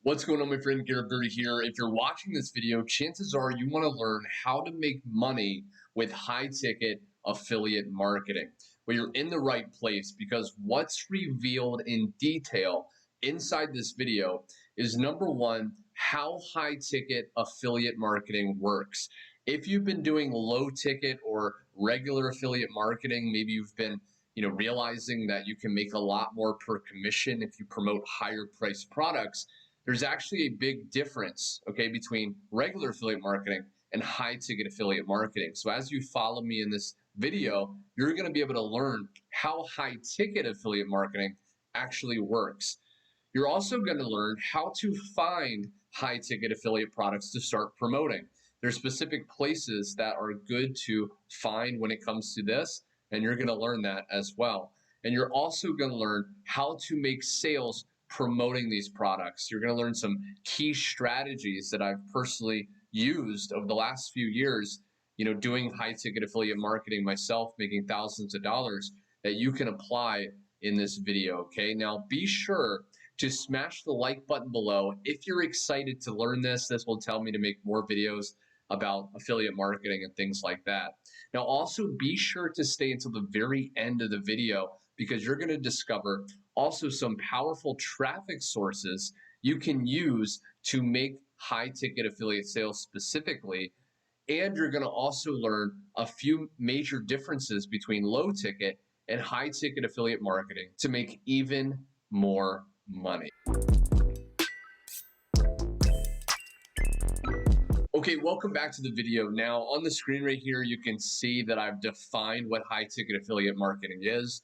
What's going on, my friend? Garrett Barry here. If you're watching this video, chances are you want to learn how to make money with high-ticket affiliate marketing. Well, you're in the right place because what's revealed in detail inside this video is, number one, how high-ticket affiliate marketing works. If you've been doing low-ticket or regular affiliate marketing, maybe you've been realizing that you can make a lot more per commission if you promote higher priced products. There's actually a big difference, okay, between regular affiliate marketing and high ticket affiliate marketing. So as you follow me in this video, you're going to be able to learn how high ticket affiliate marketing actually works. You're also going to learn how to find high ticket affiliate products to start promoting. There's specific places that are good to find when it comes to this, and you're going to learn that as well. And you're also going to learn how to make sales promoting these products. You're going to learn some key strategies that I've personally used over the last few years, doing high ticket affiliate marketing myself, making thousands of dollars, that you can apply in this video. Okay, now be sure to smash the like button below if you're excited to learn this. This will tell me to make more videos about affiliate marketing and things like that. Now also be sure to stay until the very end of the video, because you're going to discover also some powerful traffic sources you can use to make high ticket affiliate sales specifically. And you're going to also learn a few major differences between low ticket and high ticket affiliate marketing to make even more money. Okay, welcome back to the video. Now on the screen right here, you can see that I've defined what high ticket affiliate marketing is.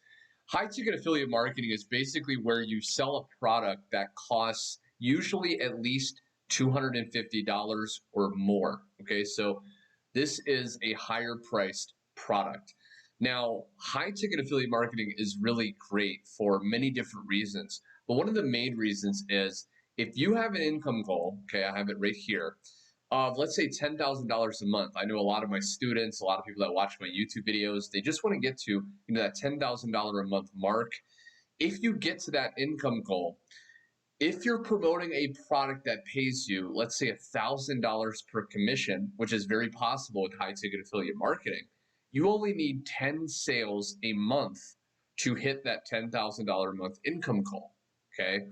High ticket affiliate marketing is basically where you sell a product that costs usually at least $250 or more. Okay, so this is a higher priced product. Now, high ticket affiliate marketing is really great for many different reasons, but one of the main reasons is if you have an income goal, okay, I have it right here, of let's say $10,000 a month. I know a lot of my students, a lot of people that watch my YouTube videos, they just want to get to that $10,000 a month mark. If you get to that income goal, if you're promoting a product that pays you, let's say $1,000 per commission, which is very possible with high ticket affiliate marketing, you only need 10 sales a month to hit that $10,000 a month income goal, okay?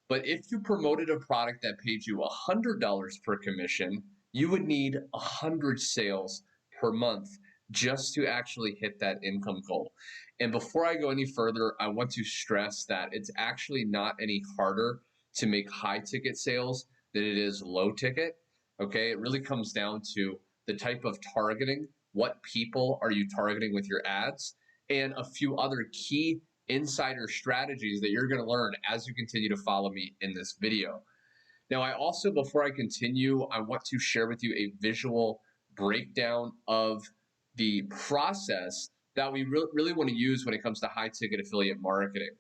But if you promoted a product that paid you $100 per commission, you would need 100 sales per month just to actually hit that income goal. And before I go any further, I want to stress that it's actually not any harder to make high ticket sales than it is low ticket. Okay, it really comes down to the type of targeting, what people are you targeting with your ads, and a few other key insider strategies that you're going to learn as you continue to follow me in this video. Now, I also, before I continue, I want to share with you a visual breakdown of the process that we really want to use when it comes to high ticket affiliate marketing.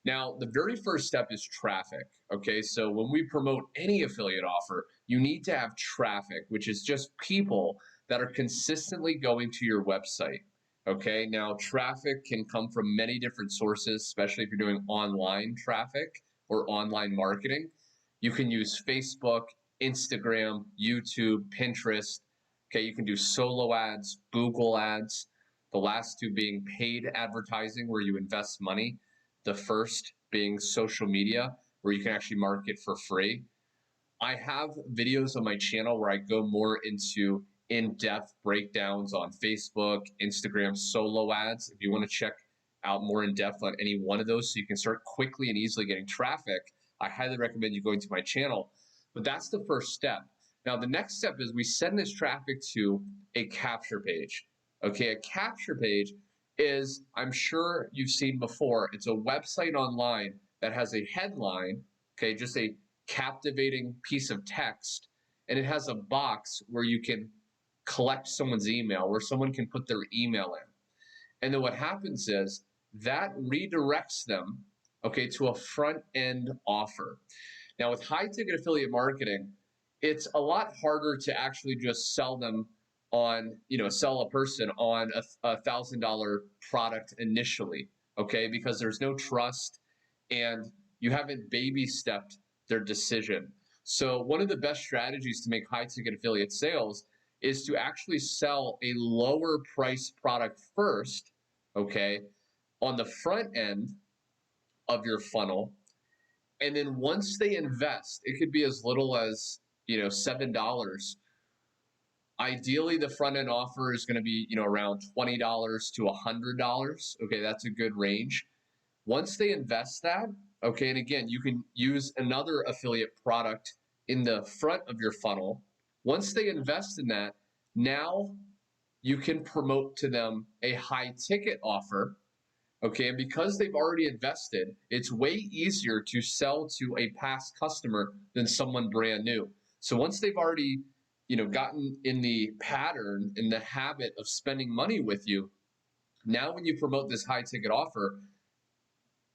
Now, the very first step is traffic. Okay, so when we promote any affiliate offer, you need to have traffic, which is just people that are consistently going to your website. Okay, now traffic can come from many different sources, especially if you're doing online traffic or online marketing. You can use Facebook, Instagram, YouTube, Pinterest. Okay, you can do solo ads, Google ads, the last two being paid advertising where you invest money. The first being social media where you can actually market for free. I have videos on my channel where I go more into in-depth breakdowns on Facebook, Instagram, solo ads. If you want to check out more in depth on any one of those so you can start quickly and easily getting traffic, I highly recommend you going to my channel. But that's the first step. Now, the next step is we send this traffic to a capture page. Okay, a capture page is, I'm sure you've seen before, it's a website online that has a headline, okay, just a captivating piece of text, and it has a box where you can collect someone's email, where someone can put their email in. And then what happens is that redirects them, okay, to a front end offer. Now with high ticket affiliate marketing, it's a lot harder to actually just sell them on, sell a person on a $1,000 product initially, okay, because there's no trust and you haven't baby stepped their decision. So one of the best strategies to make high ticket affiliate sales is to actually sell a lower price product first, okay, on the front end of your funnel. And then once they invest, it could be as little as, $7. Ideally, the front end offer is going to be, around $20 to $100. Okay, that's a good range. Once they invest that, okay, and again, you can use another affiliate product in the front of your funnel. Once they invest in that, now you can promote to them a high ticket offer. Okay, and because they've already invested, it's way easier to sell to a past customer than someone brand new. So once they've already, gotten in the pattern, in the habit of spending money with you, now when you promote this high ticket offer,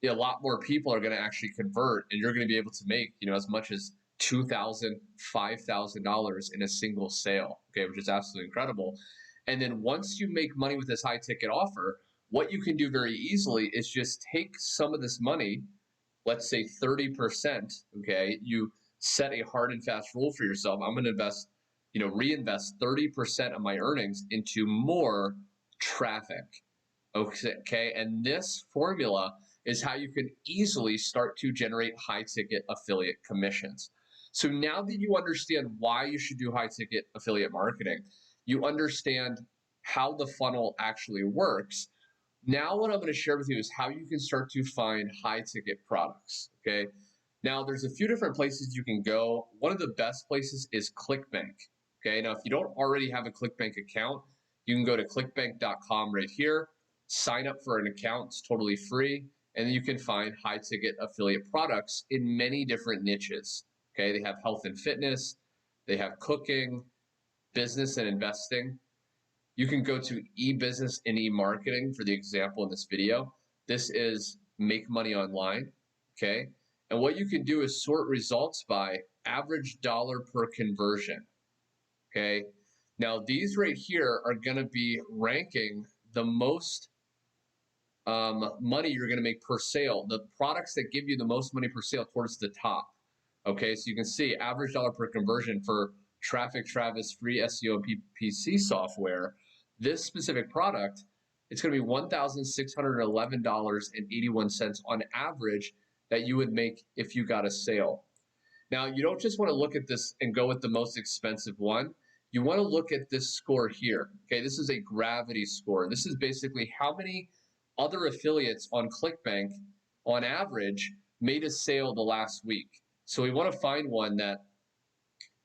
a lot more people are going to actually convert, and you're going to be able to make, as much as $2,000, $5,000 in a single sale. Okay, which is absolutely incredible. And then once you make money with this high ticket offer, what you can do very easily is just take some of this money, let's say 30%. Okay, you set a hard and fast rule for yourself. I'm going to invest, reinvest 30% of my earnings into more traffic. Okay, and this formula is how you can easily start to generate high ticket affiliate commissions. So now that you understand why you should do high ticket affiliate marketing, you understand how the funnel actually works. Now what I'm going to share with you is how you can start to find high ticket products. Okay, now there's a few different places you can go. One of the best places is Clickbank. Okay, now if you don't already have a Clickbank account, you can go to clickbank.com right here, sign up for an account. It's totally free. And then you can find high ticket affiliate products in many different niches. Okay, they have health and fitness, they have cooking, business and investing. You can go to e-business and e-marketing for the example in this video. This is make money online. Okay, and what you can do is sort results by average dollar per conversion. Okay, now these right here are going to be ranking the most money you're going to make per sale, the products that give you the most money per sale towards the top. Okay, so you can see average dollar per conversion for Traffic Travis free SEO and PPC software. This specific product, it's going to be $1,611.81 on average that you would make if you got a sale. Now, you don't just want to look at this and go with the most expensive one. You want to look at this score here. Okay, this is a gravity score. This is basically how many other affiliates on Clickbank, on average, made a sale the last week. So we want to find one that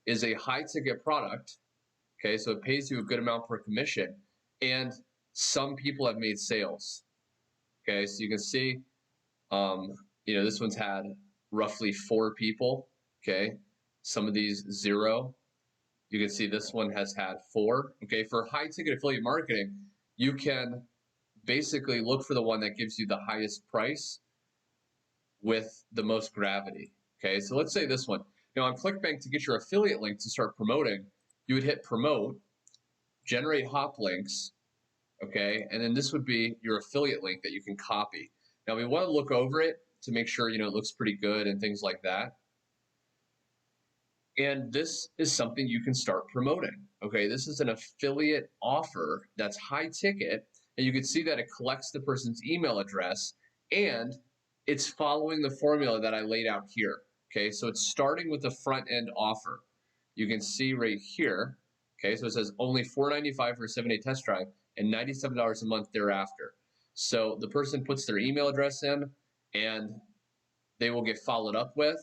is a high ticket product. Okay, so it pays you a good amount per commission, and some people have made sales. Okay, so you can see, this one's had roughly 4 people. Okay, some of these 0. You can see this one has had 4. Okay, for high ticket affiliate marketing, you can basically look for the one that gives you the highest price with the most gravity. Okay, so let's say this one. Now on Clickbank, to get your affiliate link to start promoting, you would hit promote, generate hop links, okay, and then this would be your affiliate link that you can copy. Now we want to look over it to make sure, it looks pretty good and things like that. And this is something you can start promoting. Okay, this is an affiliate offer that's high ticket, and you can see that it collects the person's email address, and it's following the formula that I laid out here. Okay, so it's starting with the front end offer. You can see right here. Okay, so it says only $4.95 for a 7-day test drive and $97 a month thereafter. So the person puts their email address in, and they will get followed up with.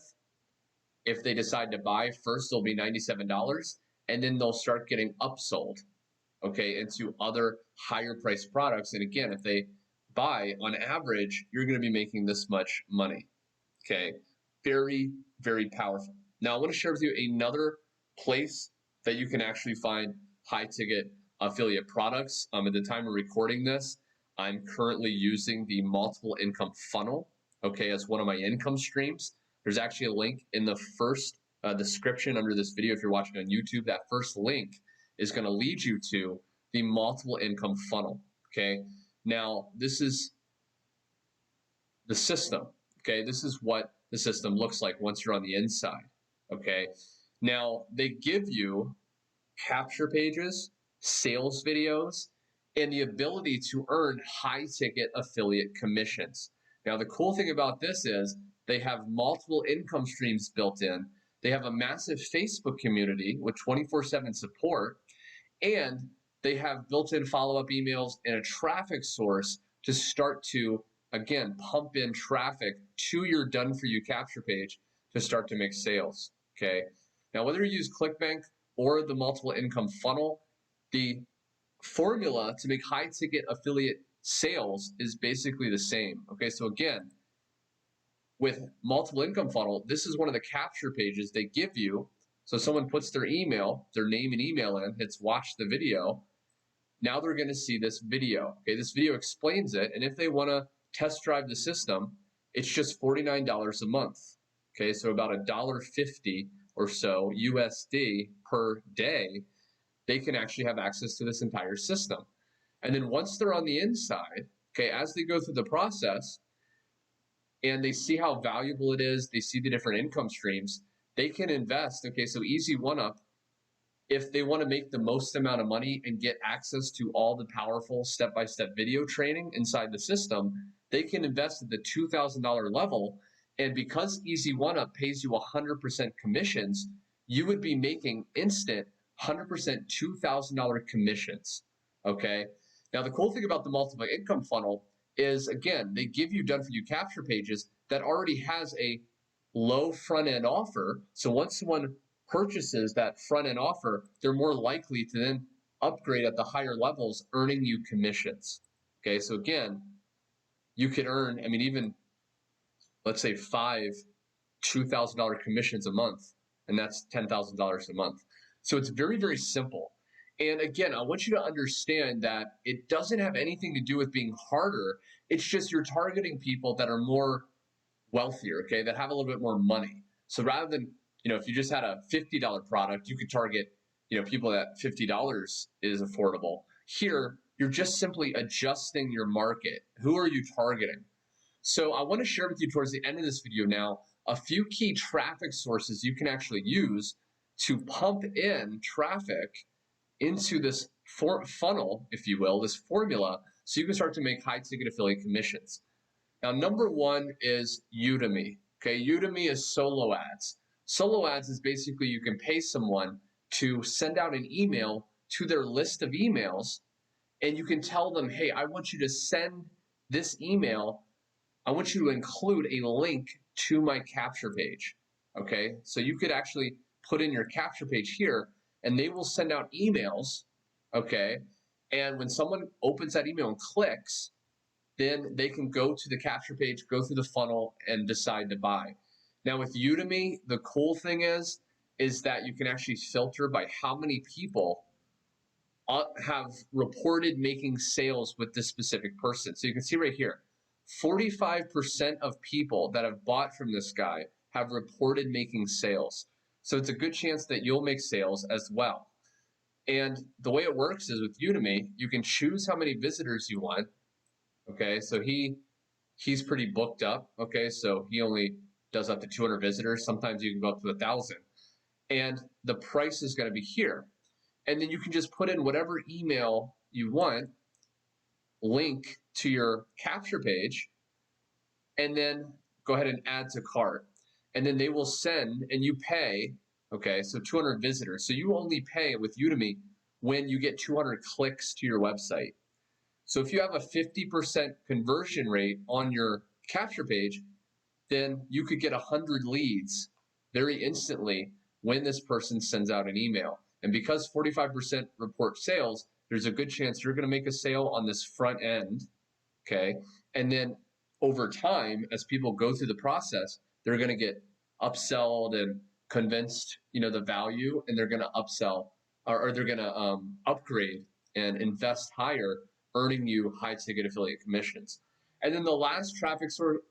If they decide to buy, first it'll be $97, and then they'll start getting upsold, okay, into other higher priced products. And again, if they buy, on average, you're going to be making this much money. Okay, very, very powerful. Now I want to share with you another place that you can actually find high ticket affiliate products. At the time of recording this, I'm currently using the multiple income funnel, okay, as one of my income streams. There's actually a link in the first description under this video. If you're watching on YouTube, that first link is going to lead you to the multiple income funnel. Okay, now this is the system. Okay, this is what the system looks like once you're on the inside. Okay. Now they give you capture pages, sales videos, and the ability to earn high ticket affiliate commissions. Now, the cool thing about this is they have multiple income streams built in. They have a massive Facebook community with 24/7 support, and they have built in follow up emails and a traffic source to start to, again, pump in traffic to your done for you capture page to start to make sales. Okay. Now, whether you use Clickbank or the multiple income funnel, the formula to make high ticket affiliate sales is basically the same. Okay. So, again, with multiple income funnel, this is one of the capture pages they give you. So, someone puts their email, their name and email in, hits watch the video. Now they're going to see this video. Okay, this video explains it. And if they want to test drive the system, it's just $49 a month. Okay, so about $1.50 or so USD per day, they can actually have access to this entire system. And then once they're on the inside, okay, as they go through the process and they see how valuable it is, they see the different income streams, they can invest. Okay, so easy one up. If they want to make the most amount of money and get access to all the powerful step-by-step video training inside the system, they can invest at the $2,000 level. And because Easy One Up pays you 100% commissions, you would be making instant 100% $2,000 commissions. Okay. Now, the cool thing about the multiple income funnel is, again, they give you done for you capture pages that already has a low front end offer. So once someone purchases that front end offer, they're more likely to then upgrade at the higher levels, earning you commissions. Okay, so again, you can earn, I mean, even let's say five $2,000 commissions a month, and that's $10,000 a month. So it's very, very simple. And again, I want you to understand that it doesn't have anything to do with being harder. It's just you're targeting people that are more wealthier, okay, that have a little bit more money. So rather than, if you just had a $50 product, you could target, people that $50 is affordable. Here, you're just simply adjusting your market. Who are you targeting? So I want to share with you towards the end of this video now a few key traffic sources you can actually use to pump in traffic into this funnel, if you will, this formula, so you can start to make high ticket affiliate commissions. Now, number one is Udemy. Okay, Udemy is solo ads. Solo ads is basically you can pay someone to send out an email to their list of emails, and you can tell them, hey, I want you to send this email. I want you to include a link to my capture page. Okay, so you could actually put in your capture page here, and they will send out emails. Okay, and when someone opens that email and clicks, then they can go to the capture page, go through the funnel, and decide to buy. Now with Udemy, the cool thing is that you can actually filter by how many people have reported making sales with this specific person. So you can see right here, 45% of people that have bought from this guy have reported making sales. So it's a good chance that you'll make sales as well. And the way it works is with Udemy, you can choose how many visitors you want. Okay, so he's pretty booked up. Okay, so he only does up to 200 visitors. Sometimes you can go up to 1,000. And the price is going to be here. And then you can just put in whatever email you want, link to your capture page, and then go ahead and add to cart. And then they will send, and you pay, okay, so 200 visitors. So you only pay with Udemy when you get 200 clicks to your website. So if you have a 50% conversion rate on your capture page, then you could get 100 leads very instantly when this person sends out an email. And because 45% report sales, there's a good chance you're going to make a sale on this front end, okay? And then over time, as people go through the process, they're going to get upselled and convinced, the value, and they're going to upsell or they're going to upgrade and invest higher, earning you high ticket affiliate commissions. And then the last traffic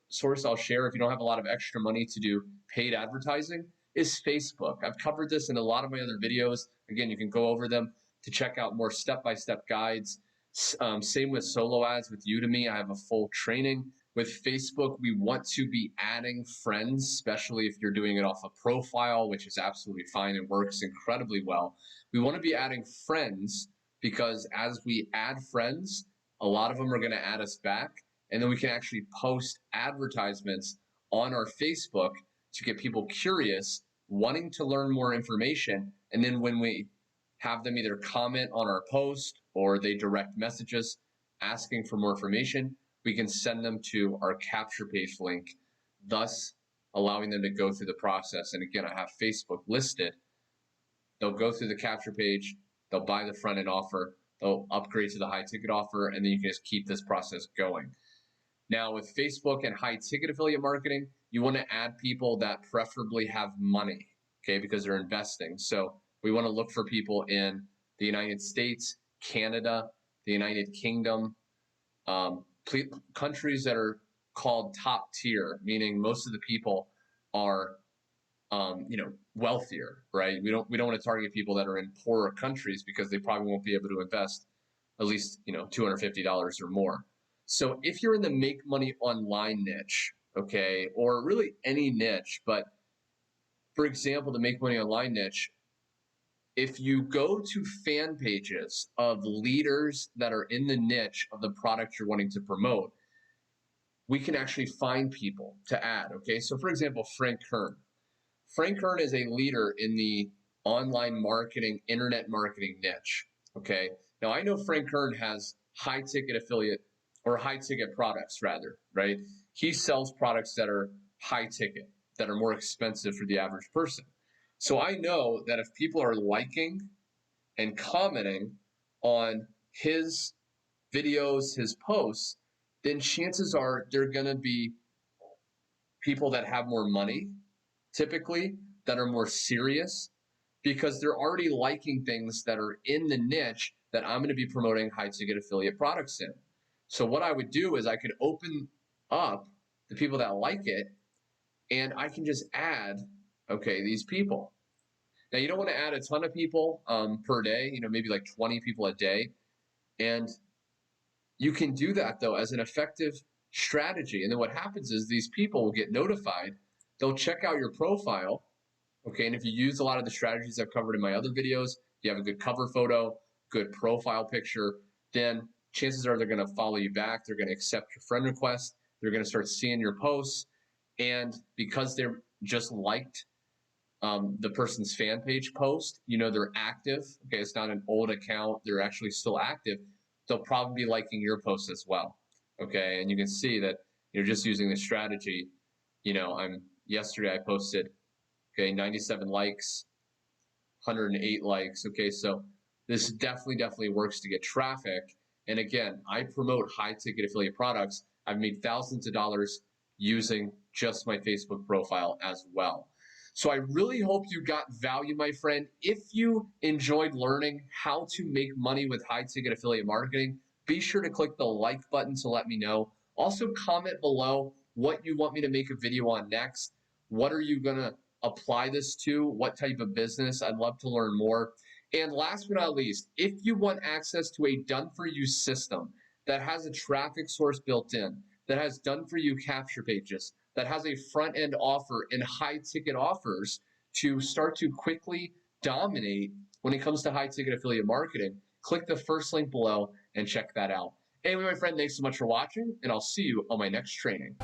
source I'll share, if you don't have a lot of extra money to do paid advertising, is Facebook. I've covered this in a lot of my other videos. Again, you can go over them to check out more step-by-step guides. Same with solo ads with Udemy. I have a full training With Facebook, we want to be adding friends, especially if you're doing it off a profile, which is absolutely fine and works incredibly well. We want to be adding friends because as we add friends, a lot of them are going to add us back. And then we can actually post advertisements on our Facebook to get people curious, wanting to learn more information. And then when we have them either comment on our post or they direct messages asking for more information, we can send them to our capture page link, thus allowing them to go through the process. And again, I have Facebook listed. They'll go through the capture page, they'll buy the front end offer, they'll upgrade to the high ticket offer, and then you can just keep this process going. Now, with Facebook and high ticket affiliate marketing, you want to add people that preferably have money, okay, because they're investing. So we want to look for people in the United States, Canada, the United Kingdom, countries that are called top tier, meaning most of the people are wealthier, right? We don't want to target people that are in poorer countries because they probably won't be able to invest at least $250 or more. So if you're in the make money online niche, okay, or really any niche, but for example, the make money online niche, if you go to fan pages of leaders that are in the niche of the product you're wanting to promote, we can actually find people to add, okay? So for example, Frank Kern. Frank Kern is a leader in the online marketing, internet marketing niche, okay? Now I know Frank Kern has high ticket affiliate or high ticket products rather, right? He sells products that are high ticket, that are more expensive for the average person. So I know that if people are liking and commenting on his videos, his posts, then chances are they're gonna be people that have more money, typically, that are more serious, because they're already liking things that are in the niche that I'm gonna be promoting high ticket affiliate products in. So what I would do is I could open up the people that like it and I can just add, okay, these people. Now you don't want to add a ton of people per day, maybe like 20 people a day. And you can do that though as an effective strategy. And then what happens is these people will get notified. They'll check out your profile. Okay. And if you use a lot of the strategies I've covered in my other videos, you have a good cover photo, good profile picture, then chances are they're going to follow you back. They're going to accept your friend request. They're going to start seeing your posts. And because they're just liked the person's fan page post, they're active. Okay. It's not an old account. They're actually still active. They'll probably be liking your posts as well. Okay. And you can see that you're just using the strategy. Yesterday I posted, okay, 97 likes, 108 likes. Okay. So this definitely works to get traffic. And again, I promote high ticket affiliate products. I've made thousands of dollars using just my Facebook profile as well. So I really hope you got value, my friend. If you enjoyed learning how to make money with high ticket affiliate marketing, be sure to click the like button to let me know. Also comment below what you want me to make a video on next. What are you gonna apply this to? What type of business? I'd love to learn more. And last but not least, if you want access to a done-for-you system that has a traffic source built in, that has done-for-you capture pages, that has a front-end offer and high-ticket offers to start to quickly dominate when it comes to high-ticket affiliate marketing, click the first link below and check that out. Anyway, my friend, thanks so much for watching, and I'll see you on my next training.